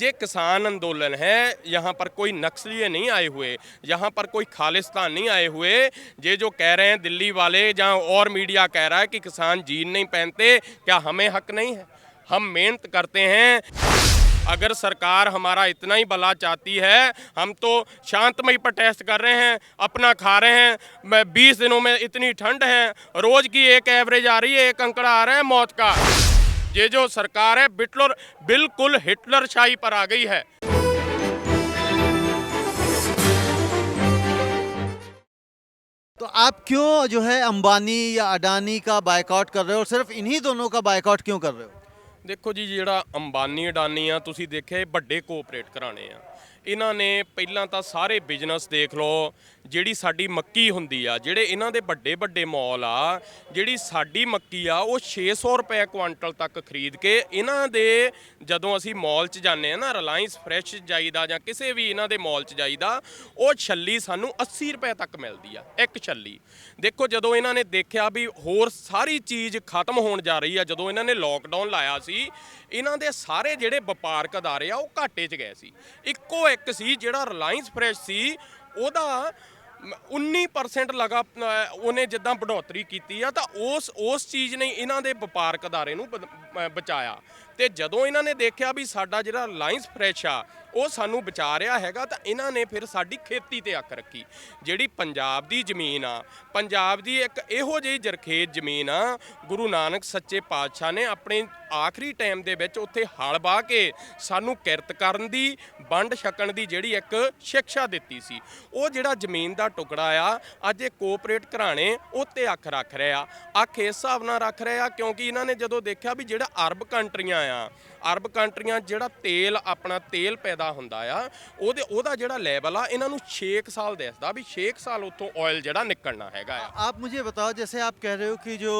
ये किसान आंदोलन है, यहाँ पर कोई नक्सली नहीं आए हुए, यहाँ पर कोई खालिस्तान नहीं आए हुए। ये जो कह रहे हैं दिल्ली वाले जहाँ और मीडिया कह रहा है कि किसान जीन नहीं पहनते, क्या हमें हक नहीं है? हम मेहनत करते हैं। अगर सरकार हमारा इतना ही भला चाहती है, हम तो शांतमय प्रोटेस्ट कर रहे हैं, अपना खा रहे हैं। 20 दिनों में इतनी ठंड है, रोज की एक एवरेज आ रही है, एक अंकड़ा आ रहा है मौत का। ये जो सरकार है बिल्कुल हिटलरशाही पर आ गई है। तो आप क्यों जो है अंबानी या अडानी का बायकॉट कर रहे हो और सिर्फ इन्हीं दोनों का बायकॉट क्यों कर रहे हो? देखो जी, ਜਿਹੜਾ ਅੰਬਾਨੀ ਅਡਾਨੀ ਆ, ਤੁਸੀਂ ਦੇਖਿਆ ਵੱਡੇ ਕੋਆਪਰੇਟ ਘਰਾਣੇ ਆ। ਇਹਨਾਂ ਨੇ ਪਹਿਲਾਂ ਤਾਂ ਸਾਰੇ ਬਿਜ਼ਨਸ ਦੇਖ ਲਓ। ਜਿਹੜੀ ਸਾਡੀ ਮੱਕੀ ਹੁੰਦੀ ਆ, ਜਿਹੜੇ ਇਹਨਾਂ ਦੇ ਵੱਡੇ ਵੱਡੇ ਮਾਲ ਆ, ਜਿਹੜੀ ਸਾਡੀ ਮੱਕੀ ਆ ਉਹ 600 ਰੁਪਏ ਕੁਆਂਟਲ ਤੱਕ ਖਰੀਦ ਕੇ ਇਹਨਾਂ ਦੇ ਜਦੋਂ ਅਸੀਂ ਮਾਲ 'ਚ ਜਾਂਦੇ ਆ ਨਾ, ਰਿਲਾਇੰਸ ਫਰੈਸ਼ ਜਾਈਦਾ ਜਾਂ ਕਿਸੇ ਵੀ ਇਹਨਾਂ ਦੇ ਮਾਲ 'ਚ ਜਾਈਦਾ, ਉਹ ਛੱਲੀ ਸਾਨੂੰ 80 ਰੁਪਏ ਤੱਕ ਮਿਲਦੀ ਆ ਇੱਕ ਛੱਲੀ। ਦੇਖੋ ਜਦੋਂ ਇਹਨਾਂ ਨੇ ਦੇਖਿਆ ਵੀ ਹੋਰ ਸਾਰੀ ਚੀਜ਼ ਖਤਮ ਹੋਣ ਜਾ ਰਹੀ ਆ, ਜਦੋਂ ਇਹਨਾਂ ਨੇ ਲੋਕਡਾਊਨ ਲਾਇਆ ਸੀ, ਇਹਨਾਂ ਦੇ ਸਾਰੇ ਜਿਹੜੇ ਵਪਾਰਕ ਅਦਾਰੇ ਆ ਉਹ ਘਾਟੇ 'ਚ ਗਏ ਸੀ। ਇੱਕੋ ਇੱਕ ਸੀ ਜਿਹੜਾ ਰਿਲਾਇੰਸ ਫਰੈਸ਼ ਸੀ, ਉਹਦਾ 19% ਲਗਾ ਉਹਨੇ ਜਿੱਦਾਂ बढ़ोतरी ਕੀਤੀ ਆ, ਤਾਂ ਉਸ ਚੀਜ਼ ਨੇ ਇਹਨਾਂ ਦੇ ਵਪਾਰਕ ਅਦਾਰੇ ਨੂੰ ਬਚਾਇਆ। ਤੇ ਜਦੋਂ ਇਹਨਾਂ ਨੇ ਦੇਖਿਆ ਵੀ ਸਾਡਾ ਜਿਹੜਾ ਰਿਲਾਇੰਸ ਫਰੈਸ਼ ਆ ਉਹ ਸਾਨੂੰ ਬਚਾ ਰਿਹਾ ਹੈਗਾ, ਤਾਂ ਇਹਨਾਂ ਨੇ ਫਿਰ ਸਾਡੀ ਖੇਤੀ ਤੇ ਅੱਖ ਰੱਖੀ। ਜਿਹੜੀ ਪੰਜਾਬ ਦੀ ਜ਼ਮੀਨ ਆ, ਪੰਜਾਬ ਦੀ ਇੱਕ ਇਹੋ ਜਿਹੀ ਜਰਖੇਜ਼ ਜ਼ਮੀਨ ਆ, ਗੁਰੂ ਨਾਨਕ ਸੱਚੇ ਪਾਤਸ਼ਾਹ ਨੇ ਆਪਣੇ ਆਖਰੀ ਟਾਈਮ ਦੇ ਵਿੱਚ ਉੱਥੇ ਹਲ ਵਾਹ ਕੇ ਸਾਨੂੰ ਕਿਰਤ ਕਰਨ ਦੀ, ਵੰਡ ਛਕਣ ਦੀ ਜਿਹੜੀ ਇੱਕ ਸਿੱਖਿਆ ਦਿੱਤੀ ਸੀ। ਉਹ ਜਿਹੜਾ ਜ਼ਮੀਨ ਦਾ ਟੁਕੜਾ ਆ, ਅੱਜ ਇਹ ਕੋਆਪਰੇਟ ਘਰਾਣੇ ਉੱਤੇ ਅੱਖ ਰੱਖ ਰਹੇ ਆ। ਅੱਖ ਇਸ ਹਿਸਾਬ ਨਾਲ ਰੱਖ ਰਹੇ ਆ ਕਿਉਂਕਿ ਇਹਨਾਂ ਨੇ ਜਦੋਂ ਦੇਖਿਆ ਵੀ ਜਿਹੜਾ ਅਰਬ ਕੰਟਰੀਆਂ ਆ, ਅਰਬ ਕੰਟਰੀਆਂ ਜਿਹੜਾ ਤੇਲ ਆਪਣਾ ਤੇਲ ਪੈਦਾ ਹੁੰਦਾ ਆ, ਉਹਦਾ ਜਿਹੜਾ ਲੈਵਲ ਆ ਇਹਨਾਂ ਨੂੰ 6 ਸਾਲ ਦੱਸਦਾ ਵੀ 6 ਸਾਲ ਉੱਥੋਂ ਆਇਲ ਜਿਹੜਾ ਨਿਕਲਣਾ ਹੈਗਾ ਆ। आप मुझे बताओ, जैसे आप कह रहे हो कि जो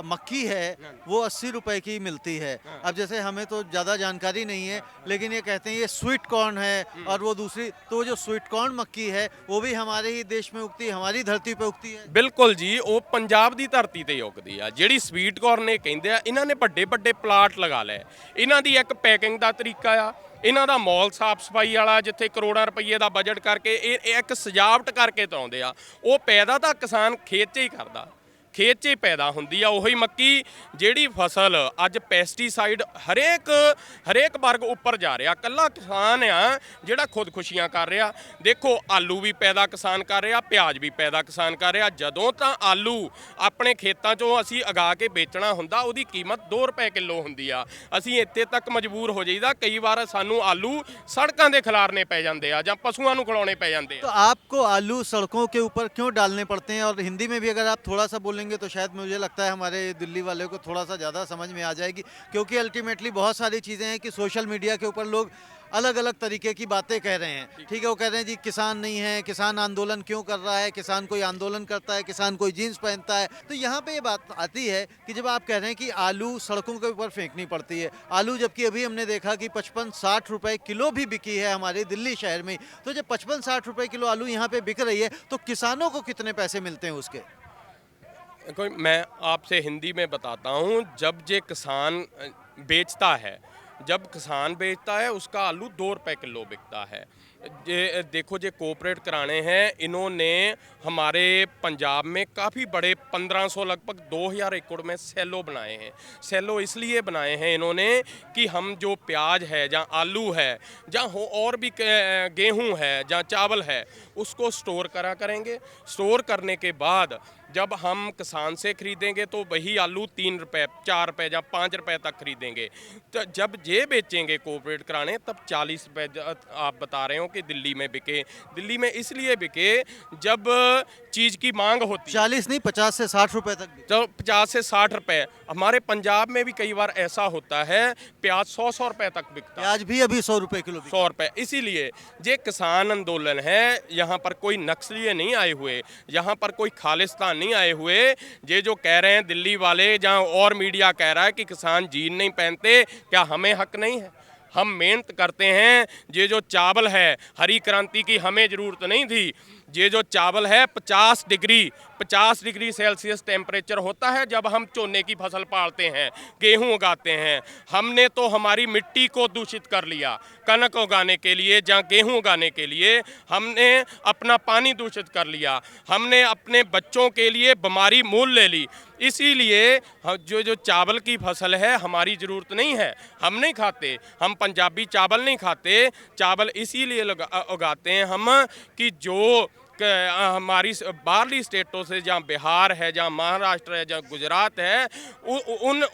मक्की है वो 80 रुपए की मिलती है। अब जैसे हमें तो ज़्यादा जानकारी नहीं है, लेकिन ये कहते हैं ये स्वीट कॉर्न है और वो दूसरी, तो जो स्वीट कॉर्न मक्की है वो भी हमारे ही देश में उगती है, हमारी धरती पे उगती है। ਬਿਲਕੁਲ ਜੀ, ਉਹ ਪੰਜਾਬ ਦੀ ਧਰਤੀ ਤੇ ਉਗਦੀ ਆ। ਜਿਹੜੀ ਸਵੀਟ ਕਾਰਨ ਇਹ ਕਹਿੰਦੇ ਆ, ਇਹਨਾਂ ਨੇ ਵੱਡੇ ਵੱਡੇ ਪਲਾਟ ਲਗਾ ਲਏ। ਇਹਨਾਂ ਦੀ ਇੱਕ ਪੈਕਿੰਗ ਦਾ ਤਰੀਕਾ ਆ, ਇਹਨਾਂ ਦਾ ਮਾਲ ਸਾਫ ਸਫਾਈ ਵਾਲਾ, ਜਿੱਥੇ ਕਰੋੜਾਂ ਰੁਪਏ ਦਾ ਬਜਟ ਕਰਕੇ ਇਹ ਇੱਕ ਸਜਾਵਟ ਕਰਕੇ ਤਰਾਉਂਦੇ ਆ। ਉਹ ਪੈਦਾ ਤਾਂ ਕਿਸਾਨ ਖੇਤ 'ਚ ਹੀ ਕਰਦਾ, ਖੇਤ 'ਚ ਹੀ ਪੈਦਾ ਹੁੰਦੀ ਆ ਉਹੀ ਮੱਕੀ। ਜਿਹੜੀ ਫਸਲ ਅੱਜ ਪੈਸਟੀਸਾਈਡ ਹਰੇਕ ਵਰਗ ਉੱਪਰ ਜਾ ਰਿਹਾ, ਕੱਲਾ ਕਿਸਾਨ ਆ ਜਿਹੜਾ ਖੁਦਕੁਸ਼ੀਆਂ ਕਰ ਰਿਹਾ। ਦੇਖੋ ਆਲੂ ਵੀ ਪੈਦਾ ਕਿਸਾਨ ਕਰ ਰਿਹਾ, ਪਿਆਜ਼ ਵੀ ਪੈਦਾ ਕਿਸਾਨ ਕਰ ਰਿਹਾ। ਜਦੋਂ ਤਾਂ ਆਲੂ ਆਪਣੇ ਖੇਤਾਂ 'ਚੋਂ ਅਸੀਂ ਉਗਾ ਕੇ ਵੇਚਣਾ ਹੁੰਦਾ, ਉਹਦੀ ਕੀਮਤ 2 ਰੁਪਏ ਕਿਲੋ ਹੁੰਦੀ ਆ। ਅਸੀਂ ਇੱਥੇ ਤੱਕ ਮਜਬੂਰ ਹੋ ਜਾਈਦਾ, ਕਈ ਵਾਰ ਸਾਨੂੰ ਆਲੂ ਸੜਕਾਂ ਦੇ ਖਿਲਾਰਨੇ ਪੈ ਜਾਂਦੇ ਆ ਜਾਂ ਪਸ਼ੂਆਂ ਨੂੰ ਖਿਲਾਉਣੇ ਪੈ ਜਾਂਦੇ तो ਆ। आपको आलू सड़कों के ऊपर क्यों डालने पड़ते हैं? और हिंदी में भी अगर आप थोड़ा सा बोलेंगे तो शायद मुझे लगता है हमारे दिल्ली वाले को थोड़ा सा ज़्यादा समझ में आ जाएगी, क्योंकि अल्टीमेटली बहुत सारी चीज़ें हैं कि सोशल मीडिया के ऊपर लोग अलग अलग तरीके की बातें कह रहे हैं। ठीक है, वो कह रहे हैं जी किसान नहीं है, किसान आंदोलन क्यों कर रहा है, किसान कोई आंदोलन करता है, किसान कोई जीन्स पहनता है। तो यहाँ पे ये बात आती है कि जब आप कह रहे हैं कि आलू सड़कों के ऊपर फेंकनी पड़ती है, आलू जबकि अभी हमने देखा कि 55-60 रुपए किलो भी बिकी है हमारे दिल्ली शहर में, तो जब 55-60 रुपए किलो आलू यहाँ पे बिक रही है तो किसानों को कितने पैसे मिलते हैं उसके? कोई मैं आपसे हिंदी में बताता हूँ। जब ये किसान बेचता है, जब किसान बेचता है उसका आलू 2 रुपए किलो बिकता है। ये देखो, ये कोऑपरेट कराने हैं, इन्होंने हमारे पंजाब में काफ़ी बड़े 1500 लगभग 2000 एकड़ में सैलो बनाए हैं। सैलो इसलिए बनाए हैं इन्होंने कि हम जो प्याज है या आलू है या और भी गेहूं है या चावल है, उसको स्टोर करा करेंगे। स्टोर करने के बाद जब हम किसान से खरीदेंगे तो वही आलू 3 रुपए 4 रुपए या 5 रुपए तक खरीदेंगे। तो जब ये बेचेंगे कोऑपरेट कराने, तब 40 रुपए आप बता रहे हो कि दिल्ली में बिके। दिल्ली में इसलिए बिके जब चीज़ की मांग होती है। 40 नहीं, 50 से 60 रुपए तक भी। तो 50 से 60 रुपए। हमारे पंजाब में भी कई बार ऐसा होता है, प्याज 100 रुपए तक बिकता है। प्याज भी अभी 100 रुपए किलो बिक 100 रुपए। इसीलिए ये किसान आंदोलन है, यहाँ पर कोई नक्सली नहीं आए हुए, यहाँ पर कोई खालिस्तान नहीं आए हुए। ये जो कह रहे हैं दिल्ली वाले जहाँ और मीडिया कह रहा है कि किसान जीन नहीं पहनते, क्या हमें हक नहीं है? हम मेहनत करते हैं। ये जो चावल है, हरी क्रांति की हमें ज़रूरत नहीं थी। ये जो चावल है 50 डिग्री 50 डिग्री सेल्सियस टेम्परेचर होता है जब हम चोने की फसल पालते हैं, गेहूं उगाते हैं। हमने तो हमारी मिट्टी को दूषित कर लिया कनक उगाने के लिए या गेहूं उगाने के लिए, हमने अपना पानी दूषित कर लिया, हमने अपने बच्चों के लिए बीमारी मोल ले ली। इसीलिए जो चावल की फसल है हमारी ज़रूरत नहीं है, हम नहीं खाते, हम पंजाबी चावल नहीं खाते। चावल इसीलिए उगाते हैं हम कि जो हमारी बाहरली स्टेटों से, जहाँ बिहार है, जहाँ महाराष्ट्र है, जहाँ गुजरात है,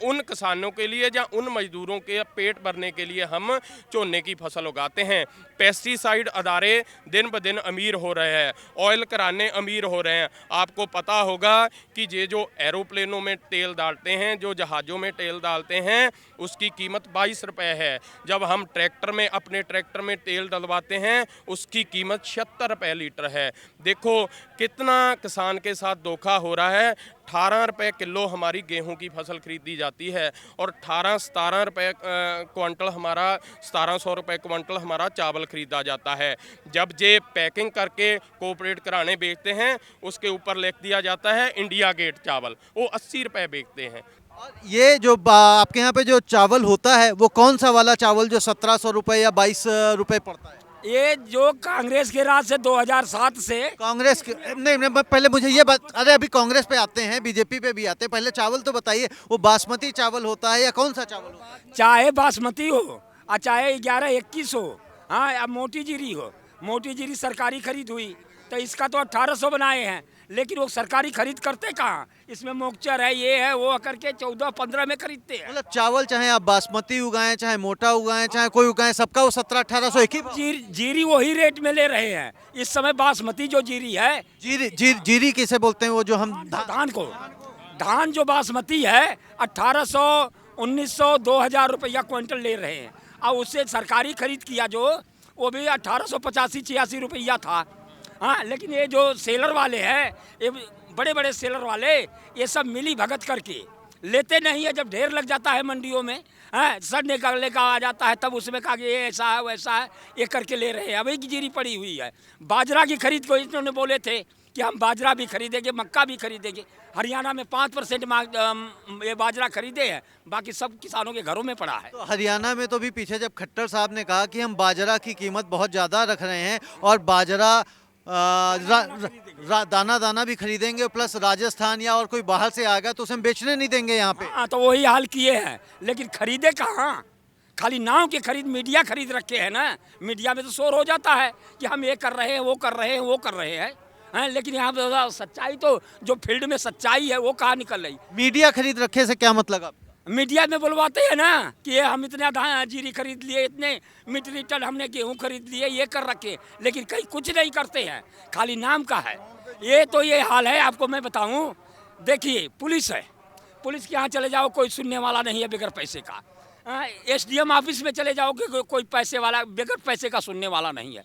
उन किसानों के लिए या उन मजदूरों के पेट भरने के लिए हम चोने की फसल उगाते हैं। पेस्टिसाइड अदारे दिन ब दिन अमीर हो रहे हैं, ऑयल कराने अमीर हो रहे हैं। आपको पता होगा कि ये जो एरोप्लेनों में तेल डालते हैं, जो जहाज़ों में तेल डालते हैं, उसकी कीमत 22 रुपये है। जब हम ट्रैक्टर में, अपने ट्रैक्टर में तेल डलवाते हैं, उसकी कीमत 76 रुपये लीटर है। देखो कितना किसान के साथ धोखा हो रहा है। 18 रुपये किलो हमारी गेहूं की फसल खरीदी जाती है और 18-17 रुपये क्विंटल हमारा, 1700 रुपये क्विंटल हमारा चावल खरीदा जाता है। जब ये पैकिंग करके कोऑपरेट कराने बेचते हैं, उसके ऊपर लिख दिया जाता है इंडिया गेट चावल, वो 80 रुपये बेचते हैं। और ये जो आपके यहाँ पे जो चावल होता है वो कौन सा वाला चावल जो 1700 रुपये या 22 रुपये पड़ता है? ये जो कांग्रेस के राज से 2007 से कांग्रेस के नहीं, पहले मुझे ये बात, अरे अभी कांग्रेस पे आते हैं, बीजेपी पे भी आते हैं, पहले चावल तो बताइए, वो बासमती चावल होता है या कौन सा चावल होता है? चाहे बासमती हो और चाहे 11-21 हो, हाँ, अब मोटी जीरी हो। मोटी जीरी सरकारी खरीद हुई तो इसका तो 1800 बनाए हैं, लेकिन वो सरकारी खरीद करते कहाँ? इसमें मोक्चर है, ये है, वो करके 14-15 में खरीदते हैं। मतलब चावल चाहे आप बासमती उगाएं, चाहे मोटा उगाएं, चाहे कोई उगाएं, सबका वो 1700-1800 एक ही भाव? जीरी वही रेट में ले रहे हैं इस समय। बासमती जो जीरी है, जीरी किसे बोलते हैं? वो जो हम धान को, धान जो बासमती है 1800, 1900, 2000 रुपया क्विंटल ले रहे हैं। और उससे सरकारी खरीद किया जो, वो भी 1885-86 रुपया था। हाँ, लेकिन ये जो सेलर वाले हैं, ये बड़े बड़े सेलर वाले, ये सब मिली भगत करके लेते नहीं है। जब ढेर लग जाता है मंडियों में, सड़ने का लेकर आ जाता है, तब उसमें कहा कि ये ऐसा है वैसा है, ये करके ले रहे हैं। अभी की जीरी पड़ी हुई है। बाजरा की खरीद को इन्होंने बोले थे कि हम बाजरा भी खरीदेंगे, मक्का भी खरीदेंगे। हरियाणा में 5% ये बाजरा खरीदे हैं, बाकी सब किसानों के घरों में पड़ा है। तो हरियाणा में तो भी पीछे जब खट्टर साहब ने कहा कि हम बाजरा की कीमत बहुत ज़्यादा रख रहे हैं और बाजरा दाना दाना भी खरीदेंगे, प्लस राजस्थान या और कोई बाहर से आएगा तो उसे हम बेचने नहीं देंगे यहाँ पे। हाँ, तो वही हाल किए हैं, लेकिन खरीदे कहाँ? खाली नाव के खरीद, मीडिया खरीद रखे हैं ना। मीडिया में तो शोर हो जाता है कि हम ये कर रहे हैं, वो कर रहे हैं, वो कर रहे हैं, लेकिन यहाँ पे सच्चाई तो, जो फील्ड में सच्चाई है वो कहाँ निकल रही? मीडिया खरीद रखे से क्या मतलब आपका? मीडिया में बुलवाते हैं ना कि ये हम इतना जीरी खरीद लिए, इतने मीट्रिक टन हमने गेहूं खरीद लिए, ये कर रखे, लेकिन कहीं कुछ नहीं करते हैं, खाली नाम का है। ये तो ये हाल है। आपको मैं बताऊं, देखिए पुलिस है, पुलिस के यहाँ चले जाओ कोई सुनने वाला नहीं है बगैर पैसे का। SDM ऑफिस में चले जाओ कि कोई पैसे वाला, बगैर पैसे का सुनने वाला नहीं है।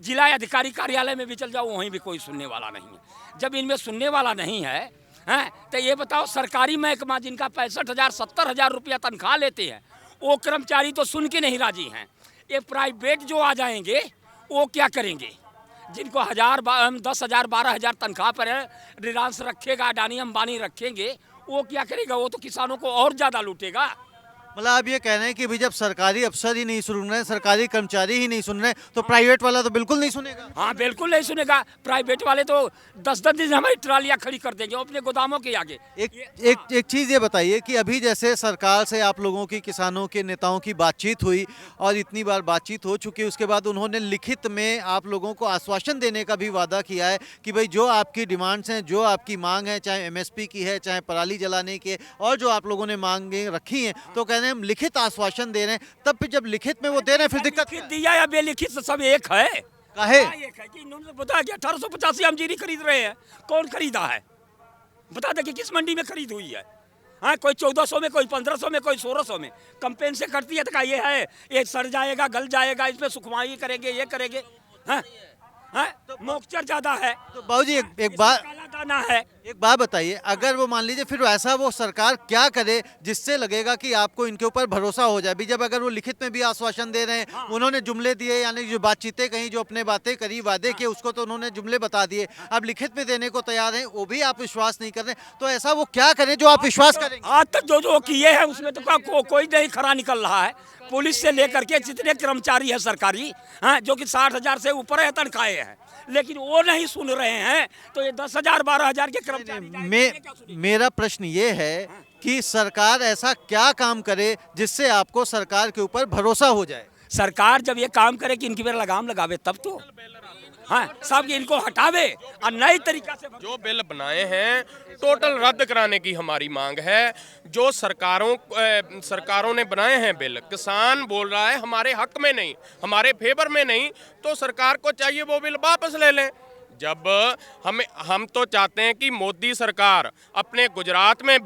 जिला अधिकारी कार्यालय में भी चल जाओ, वहीं भी कोई सुनने वाला नहीं है। जब इनमें सुनने वाला नहीं है, तो ये बताओ, सरकारी महकमा जिनका 65,000 70,000 रुपया तनख्वाह लेते हैं, वो कर्मचारी तो सुन के नहीं राजी हैं। ये प्राइवेट जो आ जाएंगे वो क्या करेंगे? जिनको 10,000 12,000 तनख्वाह पर रिलायंस रखेगा, अडानी अंबानी रखेंगे, वो क्या करेगा? वो तो किसानों को और ज़्यादा लूटेगा। मतलब आप ये कह रहे हैं कि भाई जब सरकारी अफसर ही नहीं सुन रहे हैं, सरकारी कर्मचारी ही नहीं सुन रहे हैं, तो प्राइवेट वाला तो बिल्कुल नहीं सुनेगा। हाँ, बिल्कुल नहीं सुनेगा। प्राइवेट वाले तो 10-10 दिन हमारी ट्रालियाँ खड़ी कर देंगे अपने गोदामों के आगे। एक चीज़ ये बताइए कि अभी जैसे सरकार से आप लोगों की, किसानों के नेताओं की बातचीत हुई और इतनी बार बातचीत हो चुकी, उसके बाद उन्होंने लिखित में आप लोगों को आश्वासन देने का भी वादा किया है कि भाई जो आपकी डिमांड्स हैं, जो आपकी मांग है, चाहे MSP की है, चाहे पराली जलाने की है, और जो आप लोगों ने मांगे रखी हैं, तो कहने हम लिखित आश्वासन दे रहे हैं। तब फिर जब लिखित में वो दे रहे हैं, फिर दिक्कत क्या है? दिया या बेलिखित से सब एक है। काहे? एक है कि इन्होंने बताया कि 1885 हम जीरी खरीद रहे हैं। कौन खरीदा है? बता दे कि किस मंडी में खरीद हुई है। हाँ, कोई 1400 में, कोई 1500 में, कोई 1600 में कंपेन से करती है। तो क्या ये है, ये सड़ जाएगा, गल जाएगा, इसमें सुखवाई करेंगे, ये करेंगे। हाँ, हाँ, मोक्चर ज्यादा है। तो बाबूजी एक बात, बताना है। एक बात बताइए, अगर वो मान लीजिए फिर ऐसा वो सरकार क्या करे जिससे लगेगा कि आपको इनके ऊपर भरोसा हो जाए? भी जब अगर वो लिखित में भी आश्वासन दे रहे हैं, उन्होंने जुमले दिए, यानी जो बातचीतें कहीं, जो अपने बातें करी, वादे किए, उसको तो उन्होंने जुमले बता दिए, अब लिखित में देने को तैयार हैं, वो भी आप विश्वास नहीं कर रहे, तो ऐसा वो क्या करें जो आप विश्वास करेंगे? आज तक जो जो किए हैं उसमें तो कोई नहीं खरा निकल रहा है। पुलिस से लेकर के जितने कर्मचारी है सरकारी, हाँ, जो कि 60,000 से ऊपर है तनख्वाहें हैं, लेकिन वो नहीं सुन रहे हैं, तो ये 10,000 12,000 के कर्मचारी जाएंगे। मेरा प्रश्न ये है कि सरकार ऐसा क्या काम करे जिससे आपको सरकार के ऊपर भरोसा हो जाए? सरकार जब ये काम करे कि इनकी पर लगाम लगावे तब तो, हाँ, सब इनको हटावे और नई तरीका से। जो बिल बनाए हैं टोटल रद्द कराने की हमारी मांग है। जो सरकारों ने बनाए हैं बिल, किसान बोल रहा है हमारे हक में नहीं, हमारे फेवर में नहीं, तो सरकार को चाहिए वो बिल वापस ले लें। जब हम तो चाहते हैं कि मोदी सरकार अपने गुजरात में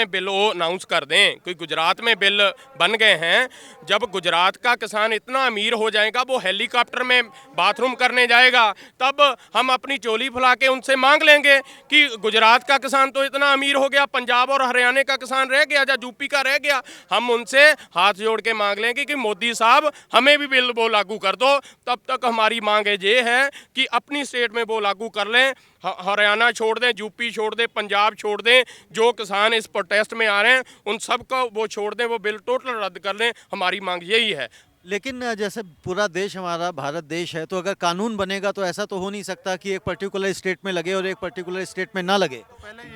बिल वो अनाउंस कर दें कि गुजरात में बिल बन गए हैं। जब गुजरात का किसान इतना अमीर हो जाएगा, वो हेलीकॉप्टर में बाथरूम करने जाएगा, तब हम अपनी चोली फुला के उनसे मांग लेंगे कि गुजरात का किसान तो इतना अमीर हो गया, पंजाब और हरियाणा का किसान रह गया, या यूपी का रह गया। हम उनसे हाथ जोड़ के मांग लेंगे कि मोदी साहब हमें भी बिल वो लागू कर दो। तब तक हमारी मांग ये है कि अपनी स्टेट में वो लागू कर लें, हरियाणा छोड़ दें, यूपी छोड़ दें, पंजाब छोड़ दें। जो किसान इस प्रोटेस्ट में आ रहे हैं उन सब को वो छोड़ दें, वो बिल टोटल रद्द कर लें। हमारी मांग यही है। लेकिन जैसे पूरा देश हमारा भारत देश है, तो अगर कानून बनेगा तो ऐसा तो हो नहीं सकता कि एक पर्टिकुलर स्टेट में लगे और एक पर्टिकुलर स्टेट में ना लगे।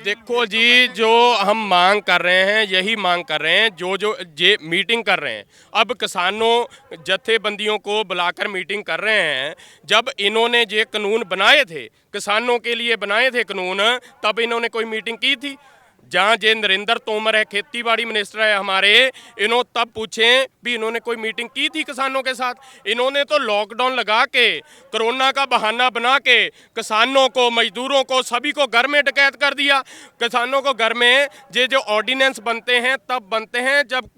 देखो जी, जो हम मांग कर रहे हैं यही मांग कर रहे हैं, जो ये मीटिंग कर रहे हैं। अब किसानों जथेबंदियों को बुलाकर मीटिंग कर रहे हैं। जब इन्होंने ये कानून बनाए थे, किसानों के लिए बनाए थे कानून, तब इन्होंने कोई मीटिंग की थी? जहाँ जे नरेंद्र तोमर है, खेती बाड़ी मिनिस्टर है हमारे, इन्हों तब पूछें भी इन्होंने कोई मीटिंग की थी किसानों के साथ? इन्होंने तो लॉकडाउन लगा के, कोरोना का बहाना बना के किसानों को, मजदूरों को, सभी को घर में डकैत कर दिया। किसानों को घर में ये जो ऑर्डिनेंस बनते हैं तब बनते हैं जब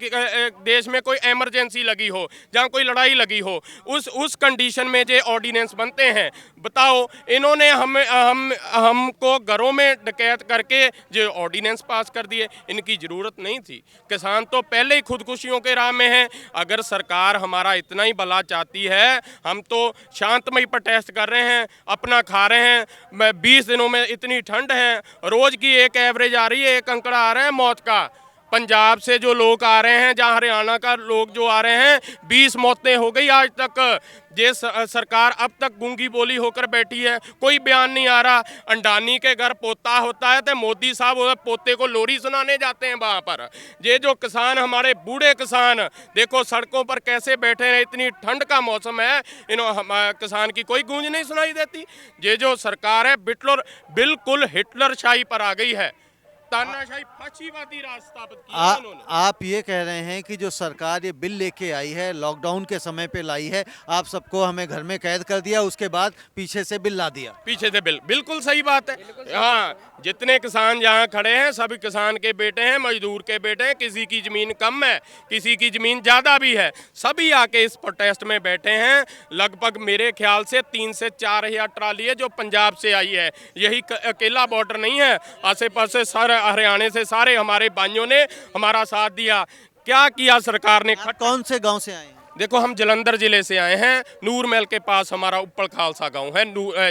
देश में कोई एमरजेंसी लगी हो, जहाँ कोई लड़ाई लगी हो, उस कंडीशन में ये ऑर्डिनेंस बनते हैं। बताओ, इन्होंने हमको घरों में डकैत करके जो ऑर्डिनेंस पास कर दिए। इनकी ज़रूरत नहीं थी। किसान तो पहले ही खुदकुशियों के राह में है। अगर सरकार हमारा इतना ही भला चाहती है, हम तो शांतमय प्रोटेस्ट कर रहे हैं, अपना खा रहे हैं। 20 दिनों में इतनी ठंड है, रोज़ की एक एवरेज आ रही है, एक अंकड़ा आ रहा है मौत का। पंजाब से जो लोग आ रहे हैं, जहाँ हरियाणा का लोग जो आ रहे हैं, 20 मौतें हो गई आज तक। ये सरकार अब तक गूंगी बोली होकर बैठी है, कोई बयान नहीं आ रहा। अंडानी के घर पोता होता है तो मोदी साहब पोते को लोरी सुनाने जाते हैं वहाँ पर। ये जो किसान, हमारे बूढ़े किसान देखो सड़कों पर कैसे बैठे हैं, इतनी ठंड का मौसम है, किसान की कोई गूंज नहीं सुनाई देती। ये जो सरकार है बिल्कुल हिटलर शाही पर आ गई है, तानाशाही फाशीवादी राज स्थापित किया उन्होंने। आप ये कह रहे हैं कि जो सरकार ये बिल लेके आई है, लॉकडाउन के समय पे लाई है, आप सबको हमें घर में कैद कर दिया, उसके बाद पीछे से बिल ला दिया। पीछे से बिल, बिल्कुल सही बात है। हाँ, जितने किसान यहाँ खड़े हैं सभी किसान के बेटे हैं, मजदूर के बेटे हैं। किसी की ज़मीन कम है, किसी की ज़मीन ज़्यादा भी है, सभी आके इस प्रोटेस्ट में बैठे हैं। लगभग मेरे ख्याल से 3 से 4 हज़ार ट्राली है जो पंजाब से आई है। यही अकेला बॉर्डर नहीं है, आसे पासे सारे हरियाणा से सारे हमारे भाइयों ने हमारा साथ दिया। क्या किया सरकार ने? आप कौन से गांव से आए हैं? देखो, हम जलंधर जिले से आए हैं। नूर महल के पास हमारा ऊपर खालसा गांव है,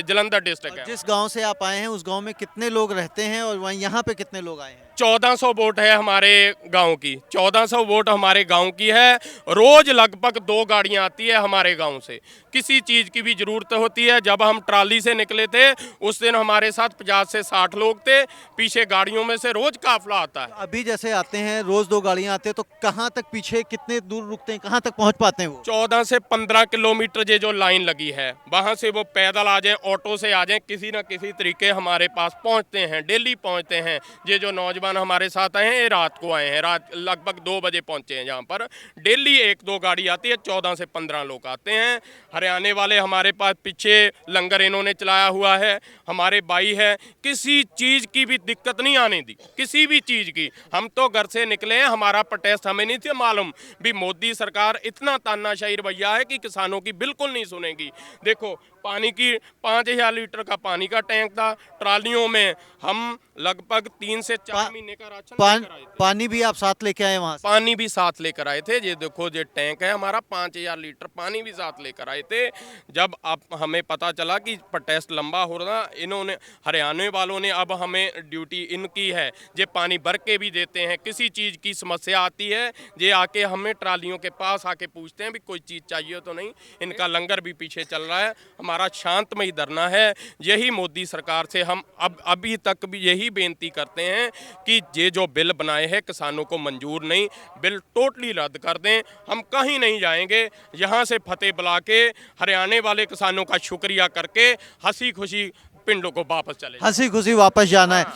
जलंधर डिस्ट्रिक्ट है। जिस गांव से आप आए हैं उस गांव में कितने लोग रहते हैं और वहीं यहाँ पे कितने लोग आए हैं? 1400 वोट है हमारे गांव की, 1400 वोट हमारे गांव की है। रोज लगभग 2 गाड़ियां आती है हमारे गांव से। किसी चीज़ की भी ज़रूरत होती है। जब हम ट्राली से निकले थे उस दिन हमारे साथ 50 से 60 लोग थे, पीछे गाड़ियों में से रोज काफिला आता है। अभी जैसे आते हैं, रोज 2 गाड़ियां आते हैं, तो कहाँ तक पीछे कितने दूर रुकते हैं, कहाँ तक पहुँच पाते हैं वो? 14 से 15 किलोमीटर ये जो लाइन लगी है, वहाँ से वो पैदल आ जाएं, ऑटो से आ जाएं, किसी न किसी तरीके हमारे पास पहुँचते हैं, डेली पहुँचते हैं। ये जो नौजवान नौजवान हमारे साथ आए हैं, ये रात को आए हैं, रात लगभग 2 बजे पहुंचे हैं यहाँ पर। डेली 1-2 गाड़ी आती है, 14 से 15 लोग आते हैं। हरियाणे वाले हमारे पास पीछे लंगर इन्होंने चलाया हुआ है, हमारे भाई है, किसी चीज़ की भी दिक्कत नहीं आने दी, किसी भी चीज़ की। हम तो घर से निकले हैं, हमारा प्रोटेस्ट हमें नहीं था मालूम भी मोदी सरकार इतना तानाशाही रवैया है कि किसानों की बिल्कुल नहीं सुनेगी। देखो पानी की 5000 लीटर का पानी का टैंक था, ट्रालियों में हम लगभग 3 से 4 महीने का राशन लेकर आए थे। पानी भी आप साथ लेके आए वहाँ से? पानी भी साथ लेकर आए थे। ये देखो ये टैंक है हमारा, 5000 लीटर पानी भी साथ लेकर आए थे। जब अब हमें पता चला कि प्रोटेस्ट लंबा हो रहा, इन्होंने हरियाणा वालों ने अब हमें ड्यूटी इनकी है, ये पानी भर के भी देते हैं। किसी चीज़ की समस्या आती है ये आके हमें ट्रालियों के पास आके पूछते हैं भी कोई चीज़ चाहिए तो नहीं। इनका लंगर भी पीछे चल रहा है। हमारा शांतमयी धरना है। यही मोदी सरकार से हम अब अभी तक भी यही बेनती करते हैं कि ये जो बिल बनाए हैं किसानों को मंजूर नहीं, बिल टोटली रद्द कर दें। हम कहीं नहीं जाएंगे, यहाँ से फतेह बुला के हरियाणा वाले किसानों का शुक्रिया करके हंसी खुशी पिंडों को वापस चले जाएं। हंसी खुशी वापस जाना है।